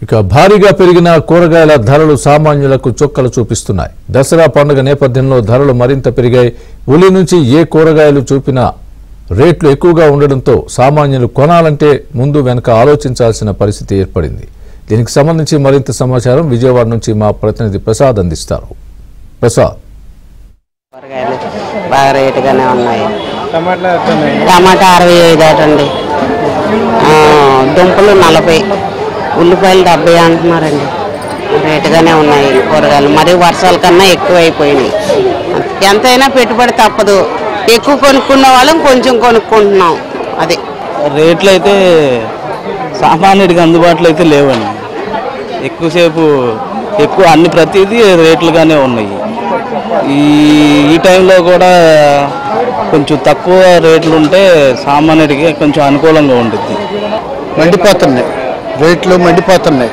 ఇక భారీగా పెరిగిన కూరగాయల ధరలు సామాన్యులకు చుక్కలు చూపిస్తున్నాయి. దసరా పండుగ నేపథ్యంలో ధరలు మరింత పెరిగాయి. ఉలి నుంచి ఏ కూరగాయలు చూపినా రేట్లు ఎక్కువగా ఉండడంతో సామాన్యులు కొనాలంటే ముందు వెనక ఆలోచించాల్సిన పరిస్థితి ఏర్పడింది. దీనికి సంబంధించి మరింత సమాచారం విజయవాడ నుంచి మా ప్రతినిధి ప్రసాద్ అందిస్తారు. ప్రసాద్, బాగా రేటుగానే ఉన్నాయి. టమాటా 65 అండి, దుంపలు 40, ఉల్లిపాయలు 70 అంటున్నారండి. రేటుగానే ఉన్నాయి కూరగాయలు. మరి వర్షాల కన్నా ఎక్కువ అయిపోయినాయి. ఎంతైనా పెట్టుబడి తప్పదు. ఎక్కువ కొనుక్కున్న వాళ్ళం కొంచెం కొనుక్కుంటున్నాం. అది రేట్లు అయితే సామాన్యుడికి అందుబాటులో అయితే లేవండి. ఎక్కువ అన్ని ప్రతిదీ రేట్లుగానే ఉన్నాయి. ఈ టైంలో కూడా కొంచెం తక్కువ రేట్లు ఉంటే సామాన్యుడికి కొంచెం అనుకూలంగా ఉంటుంది. మండిపోతున్నాయి, రేట్లు మండిపోతున్నాయి.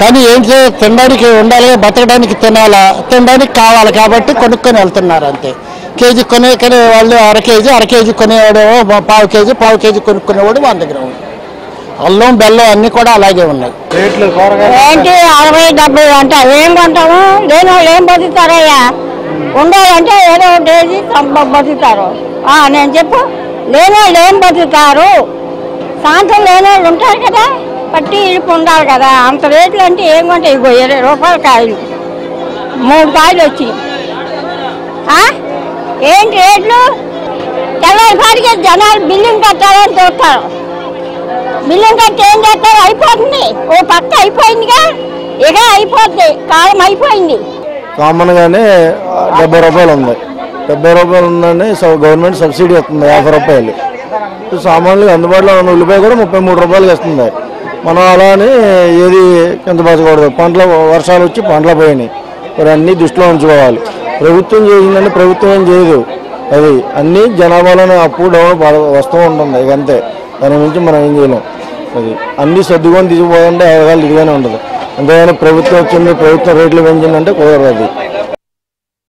కానీ ఏంటి, తినడానికి ఉండాలి, బతకడానికి తినడానికి కావాలి కాబట్టి కొనుక్కొని వెళ్తున్నారు అంతే. కేజీ కొనే వాళ్ళు అర కేజీ కొనేవాడు పావు కేజీ కొనుక్కునేవాడు 100 గ్రాములు. అల్లం బెల్లం అన్నీ కూడా అలాగే ఉన్నాయి రేట్లు. ఏంటి 60-70 అంటే ఏం కొంటాము? లేని వాళ్ళు ఏం బతుకుతారయ్యా? ఉండాలంటే ఏదో ఒకటి బతుకుతారు. నేను చెప్పు, లేని వాళ్ళు ఏం బతుకుతారు? సాయంత్రం లేని వాళ్ళు ఉంటారు కదా, పట్టి ఇరుపు ఉండాలి కదా. అంత రేట్లు అంటే ఏం కొంటాయి? 20 రూపాయల కాయలు, 3 కాయలు వచ్చి ఏంటి రేట్లు? తెల్లవారిపాటికి జనాలు బిల్లింగ్ కట్టాలని చూస్తారు. బిల్లింగ్ కట్టి ఏం చేస్తారు? అయిపోతుంది, ఓ పక్క అయిపోయిందిగా, ఇక అయిపోద్ది, కాలం అయిపోయింది. కామన్గానే 70 రూపాయలు ఉంది. 70 రూపాయలు ఉందని గవర్నమెంట్ సబ్సిడీ వస్తుంది 50 రూపాయలు. సామాన్యులకు అందుబాటులో ఉన్న ఉల్లిపాయ కూడా 33 రూపాయలకి వస్తుంది. మనం అలా అని ఏది కింద పచ్చకూడదు. వర్షాలు వచ్చి పంటలు పోయినాయి. మరి అన్నీ దృష్టిలో ఉంచుకోవాలి. ప్రభుత్వం చేసిందంటే ప్రభుత్వం ఏం చేయదు. అది అన్నీ జనాభాలోనే అప్పు డౌన్ వస్తూ ఉంటుంది. ఇక అంతే, దాని నుంచి మనం ఏం చేయలేం. అది అన్నీ సర్దుకొని తీసుకుపోవాలంటే అవగాహన ఇదిగానే ఉంటుంది. అంతేగాని ప్రభుత్వం వచ్చింది, ప్రభుత్వం రేట్లు పెంచిందంటే కుదరదు. అది